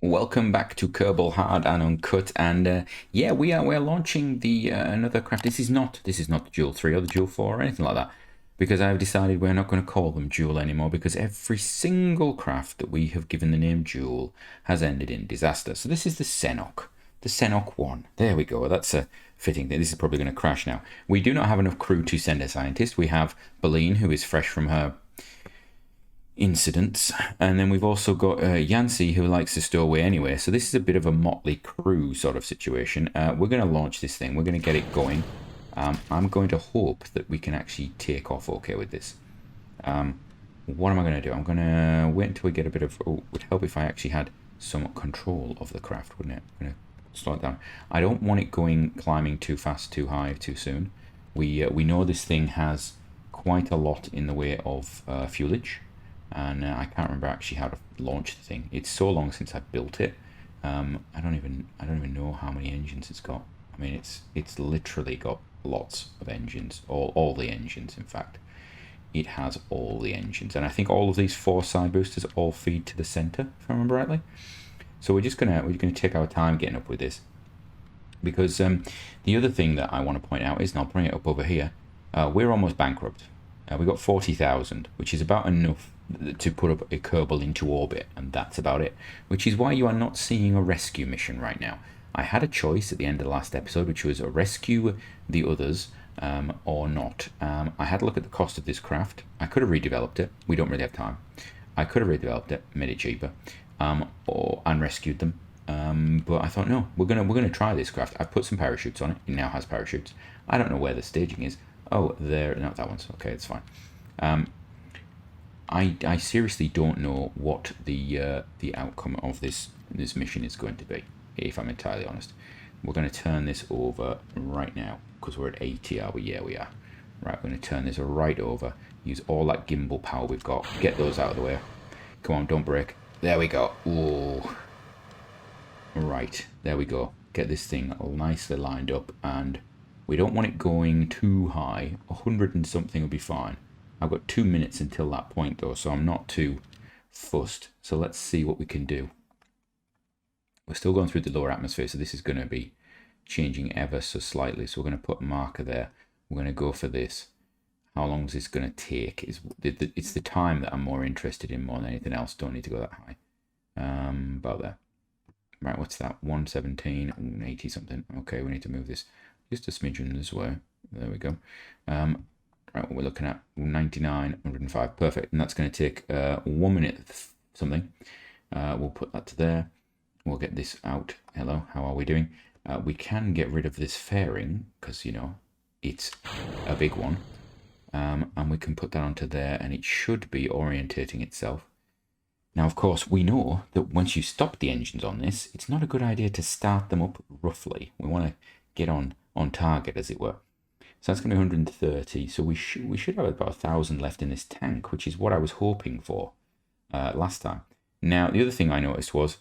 Welcome back to Kerbal Hard and Uncut, and yeah, we're launching the another craft. This is not the Duel 3 or the Duel 4 or anything like that, because I've decided we're not going to call them Duel anymore, because every single craft that we have given the name Duel has ended in disaster. So this is the Senok 1. There we go. That's a fitting thing. This is probably going to crash now. We do not have enough crew to send a scientist. We have Baleen, who is fresh from her incidents, and then we've also got Yancy, who likes to stow away anyway, so this is a bit of a motley crew sort of situation. We're going to launch this thing, we're going to get it going. I'm going to hope that we can actually take off okay with this. What am I going to do? I'm going to wait until we get a bit of... Oh, it would help if I actually had some control of the craft, wouldn't it? I'm going to slow it down. I don't want it climbing too fast, too high, too soon. We know this thing has quite a lot in the way of fuelage. And I can't remember actually how to launch the thing. It's so long since I built it. I don't even know how many engines it's got. I mean, it's literally got lots of engines, all the engines. In fact, it has all the engines, and I think all of these 4 side boosters all feed to the center, if I remember rightly. So we're gonna take our time getting up with this, because the other thing that I want to point out is, and I'll bring it up over here, we're almost bankrupt. We got 40,000, which is about enough to put up a Kerbal into orbit, and that's about it, which is why you are not seeing a rescue mission right now. I had a choice at the end of the last episode, which was rescue the others or not. I had a look at the cost of this craft. I could have redeveloped it. We don't really have time. I could have redeveloped it, made it cheaper, and rescued them. But I thought, no, we're gonna try this craft. I've put some parachutes on it. It now has parachutes. I don't know where the staging is. Oh, there. No, that one's okay. It's fine. I seriously don't know what the outcome of this mission is going to be, if I'm entirely honest. We're going to turn this over right now, because we're at 80, are we? Yeah, we are. Right, we're going to turn this right over, use all that gimbal power we've got, get those out of the way. Come on, don't break. There we go. Oh. Right, there we go. Get this thing nicely lined up, and we don't want it going too high. 100 and something will be fine. I've got 2 minutes until that point though, so I'm not too fussed. So let's see what we can do. We're still going through the lower atmosphere, so this is going to be changing ever so slightly. So we're going to put a marker there. We're going to go for this. How long is this going to take? It's the time that I'm more interested in more than anything else. Don't need to go that high. About there. Right, what's that? 117, 80 something. Okay, we need to move this just a smidgen this way. There we go. Right, what we're looking at, 99, 105, perfect. And that's going to take 1 minute something. We'll put that to there. We'll get this out. Hello, how are we doing? We can get rid of this fairing, because, you know, it's a big one. And we can put that onto there, and it should be orientating itself. Now, of course, we know that once you stop the engines on this, it's not a good idea to start them up roughly. We want to get on target, as it were. So that's going to be 130. So we should have about 1,000 left in this tank, which is what I was hoping for last time. Now, the other thing I noticed was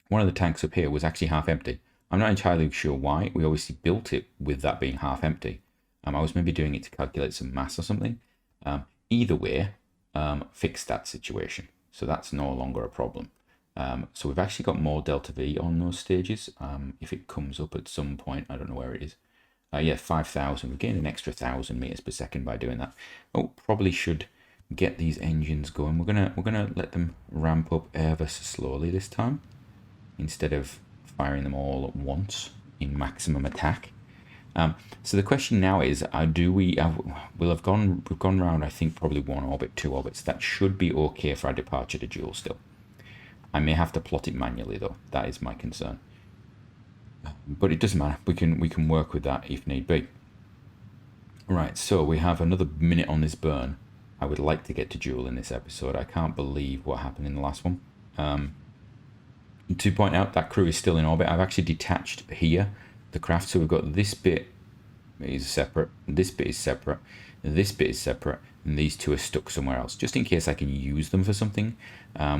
one of the tanks up here was actually half empty. I'm not entirely sure why. We obviously built it with that being half empty. I was maybe doing it to calculate some mass or something. Either way, fix that situation. So that's no longer a problem. So we've actually got more delta V on those stages. If it comes up at some point, I don't know where it is. Yeah, 5,000. We gained an extra 1,000 meters per second by doing that. Oh, probably should get these engines going. We're gonna let them ramp up ever so slowly this time, instead of firing them all at once in maximum attack. So the question now is, we've gone around, I think, probably 1 orbit, 2 orbits. That should be okay for our departure to Duel still. I may have to plot it manually though. That is my concern. But it doesn't matter. We can work with that if need be. Right, so we have another minute on this burn. I would like to get to Duel in this episode. I can't believe what happened in the last one. To point out, that crew is still in orbit. I've actually detached here the craft, so we've got this bit is separate, this bit is separate, this bit is separate, and these two are stuck somewhere else, just in case I can use them for something.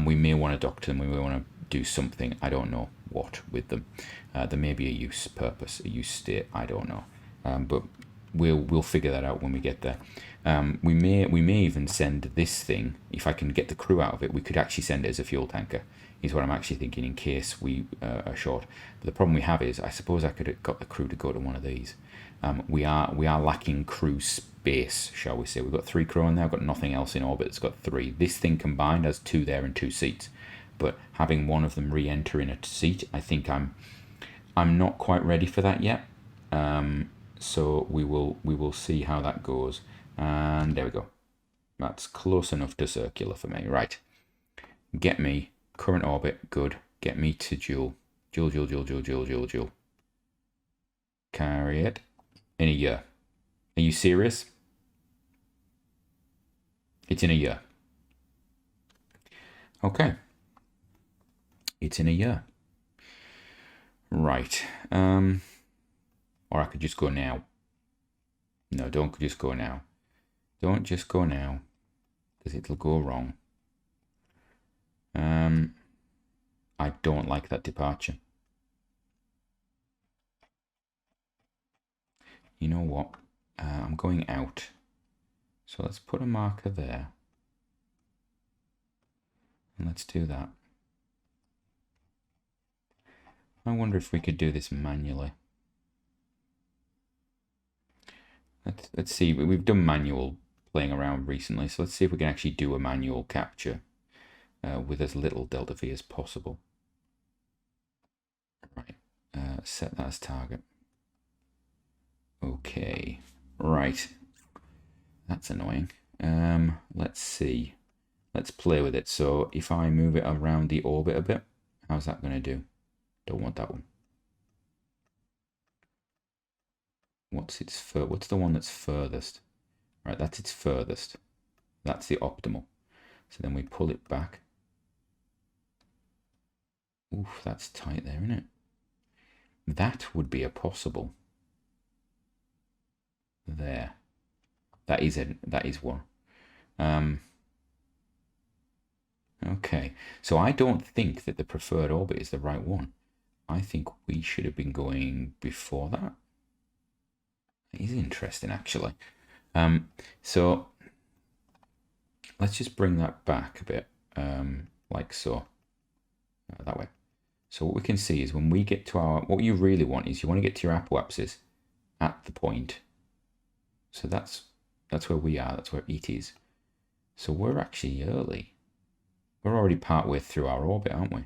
We may want to dock to them, we may want to do something, I don't know what with them. There may be a use purpose, a use state, I don't know, but we'll figure that out when we get there. We may even send this thing, if I can get the crew out of it, we could actually send it as a fuel tanker. is what I'm actually thinking in case we are short. But the problem we have is, I suppose I could have got the crew to go to one of these. We are lacking crew space, shall we say. We've got 3 crew on there. I've got nothing else in orbit. It's got 3. This thing combined has 2 there and 2 seats. But having one of them re-enter in a seat, I think I'm not quite ready for that yet. So we will see how that goes. And there we go. That's close enough to circular for me. Right. Get me current orbit. Good. Get me to Joule. Joule. Carry it in a year. Are you serious? It's in a year. Okay. It's in a year. Right. Or I could just go now. No, don't just go now. Don't just go now, because it'll go wrong. I don't like that departure. You know what? I'm going out. So let's put a marker there. And let's do that. I wonder if we could do this manually. Let's see. We've done manual playing around recently, so let's see if we can actually do a manual capture with as little delta V as possible. Right. Set that as target. Okay. Right. That's annoying. Let's see. Let's play with it. So if I move it around the orbit a bit, how's that going to do? Don't want that one. What's the one that's furthest? Right, that's its furthest. That's the optimal. So then we pull it back. Oof, that's tight there, isn't it? That would be a possible. There. That is one. Okay. So I don't think that the preferred orbit is the right one. I think we should have been going before that. It is interesting, actually. So let's just bring that back a bit, like so, that way. So what we can see is when we get to what you really want is you want to get to your apoapsis at the point. So that's where we are. That's where it is. So we're actually early. We're already partway through our orbit, aren't we?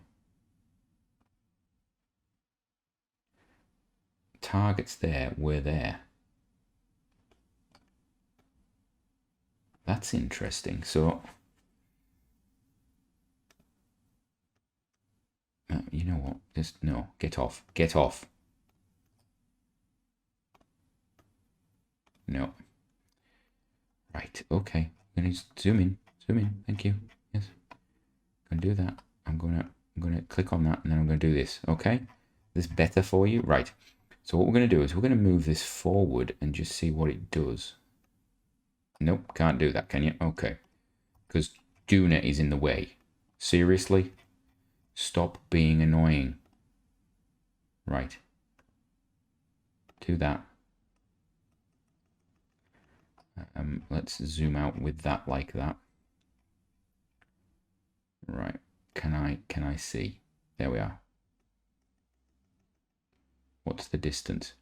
Target's there. We're there. That's interesting. So, you know what? Just, no, get off. Get off. No. Right, okay. I'm going to zoom in. Zoom in. Thank you. Yes. I'm going to do that. I'm going to click on that, and then I'm going to do this. Okay? This better for you? Right. So what we're going to do is we're going to move this forward and just see what it does. Nope, can't do that, can you? Okay. Because Duna is in the way. Seriously? Stop being annoying. Right. Do that. Let's zoom out with that like that. Right. Can I see? There we are. What's the distance?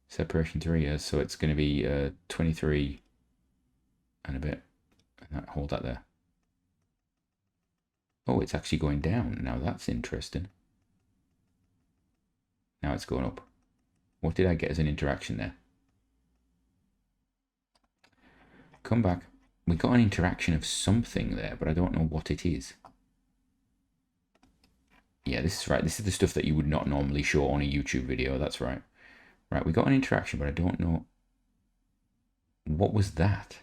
Separation 3 years, so it's going to be 23 and a bit. And hold that there. Oh, it's actually going down. Now that's interesting. Now it's going up. What did I get as an interaction there? Come back. We got an interaction of something there, but I don't know what it is. Yeah, this is right. This is the stuff that you would not normally show on a YouTube video. That's right. Right, we got an interaction, but I don't know. What was that?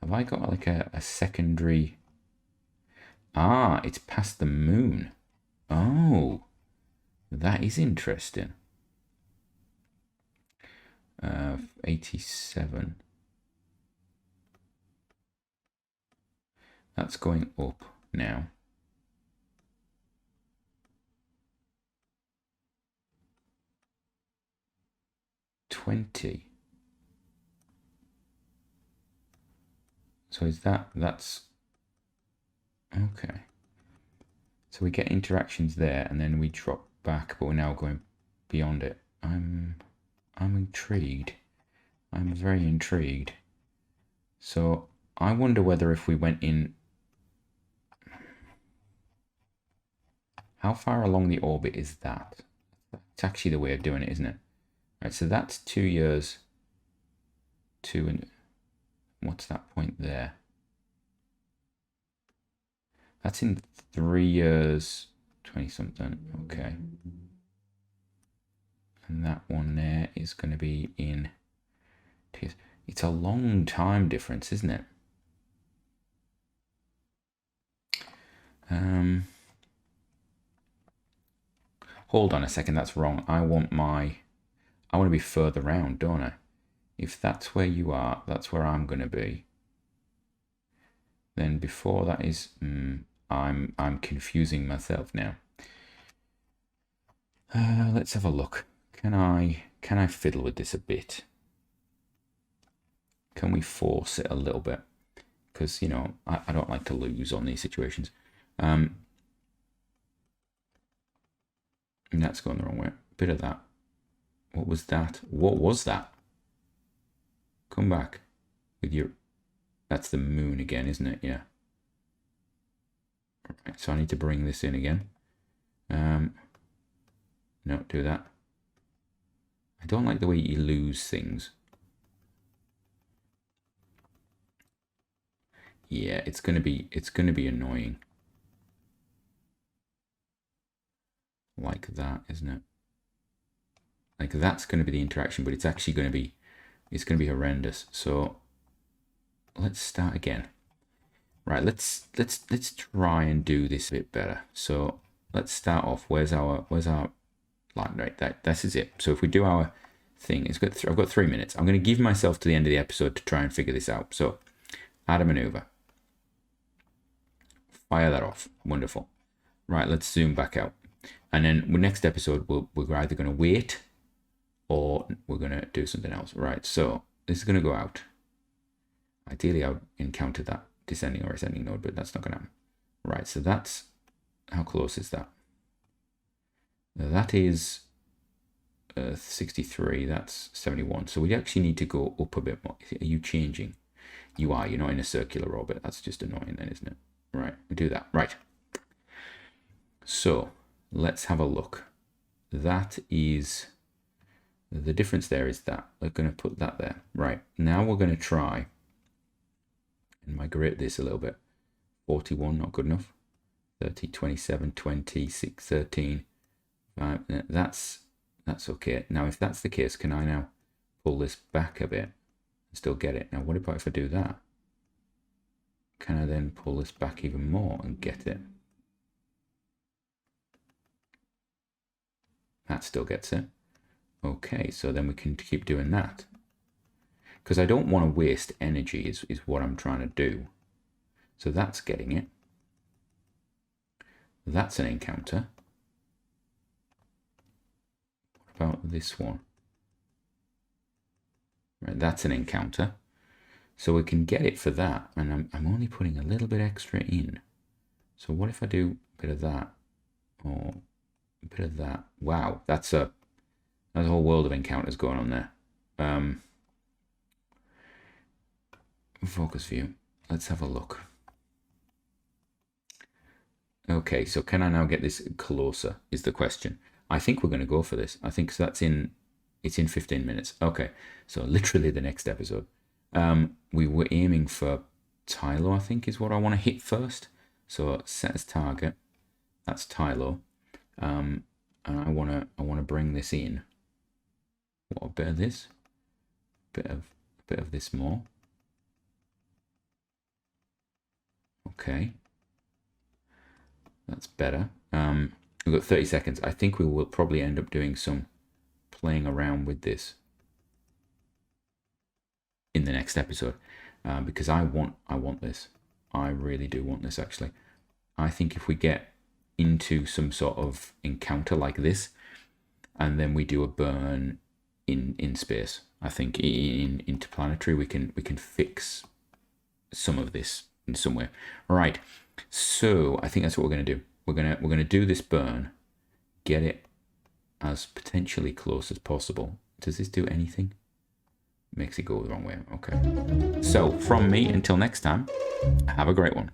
Have I got like a secondary... Ah, it's past the moon. Oh, that is interesting. 87. That's going up now. So is that's okay. So we get interactions there, and then we drop back, but we're now going beyond it. I'm intrigued. I'm very intrigued. So I wonder whether if we went in, how far along the orbit is that? It's actually the way of doing it, isn't it? Right, so that's 2 years. And what's that point there? That's in 3 years, 20 something. Okay. And that one there is going to be in 2 years. It's a long time difference, isn't it? Hold on a second, that's wrong. I want to be further round, don't I? If that's where you are, that's where I'm going to be. Then before that is, I'm confusing myself now. Let's have a look. Can I fiddle with this a bit? Can we force it a little bit? Because, you know, I don't like to lose on these situations. And that's going the wrong way. Bit of that. What was that? What was that? Come back with your... That's the moon again, isn't it? Yeah. Right, so I need to bring this in again. No, do that. I don't like the way you lose things. Yeah, it's gonna be annoying. Like that, isn't it? Like that's gonna be the interaction, but it's actually gonna be horrendous. So let's start again. Right, let's try and do this a bit better. So let's start off. Where's our line? Right, this is it. So if we do our thing, I've got 3 minutes. I'm going to give myself to the end of the episode to try and figure this out. So add a maneuver. Fire that off. Wonderful. Right, let's zoom back out. And then the next episode, we're either going to wait or we're going to do something else. Right, so this is going to go out. Ideally, I would encounter that descending or ascending node, but that's not going to happen. Right, so that's, how close is that? That is 63, that's 71. So we actually need to go up a bit more. Are you changing? You are, you're not in a circular orbit. That's just annoying then, isn't it? Right, we do that. Right. So let's have a look. That is, the difference there is that. We're going to put that there. Right, now we're going to try and migrate this a little bit. 41, not good enough. 30, 27, 26, 13. That's okay. Now, if that's the case, can I now pull this back a bit and still get it? Now, what about if I do that? Can I then pull this back even more and get it? That still gets it. Okay, so then we can keep doing that. Because I don't want to waste energy is what I'm trying to do. So that's getting it. That's an encounter. What about this one? Right, that's an encounter. So we can get it for that. And I'm only putting a little bit extra in. So what if I do a bit of that? Or a bit of that? Wow, that's a whole world of encounters going on there. Focus view. Let's have a look. Okay, so can I now get this closer is the question. I think we're going to go for this. I think so. It's in 15 minutes. Okay, so literally the next episode. We were aiming for Tylo, I think is what I want to hit first. So set as target. That's Tylo. And I want to bring this in. What, a bit of this? A bit of this more. Okay. That's better. We've got 30 seconds. I think we will probably end up doing some playing around with this in the next episode, because I want this. I really do want this, actually. I think if we get into some sort of encounter like this, and then we do a burn in space, I think in interplanetary we can fix some of this in some way. All right. So I think that's what we're going to do. we're gonna do this burn, get it as potentially close as possible. Does this do anything? Makes it go the wrong way. Okay. So from me, until next time, have a great one.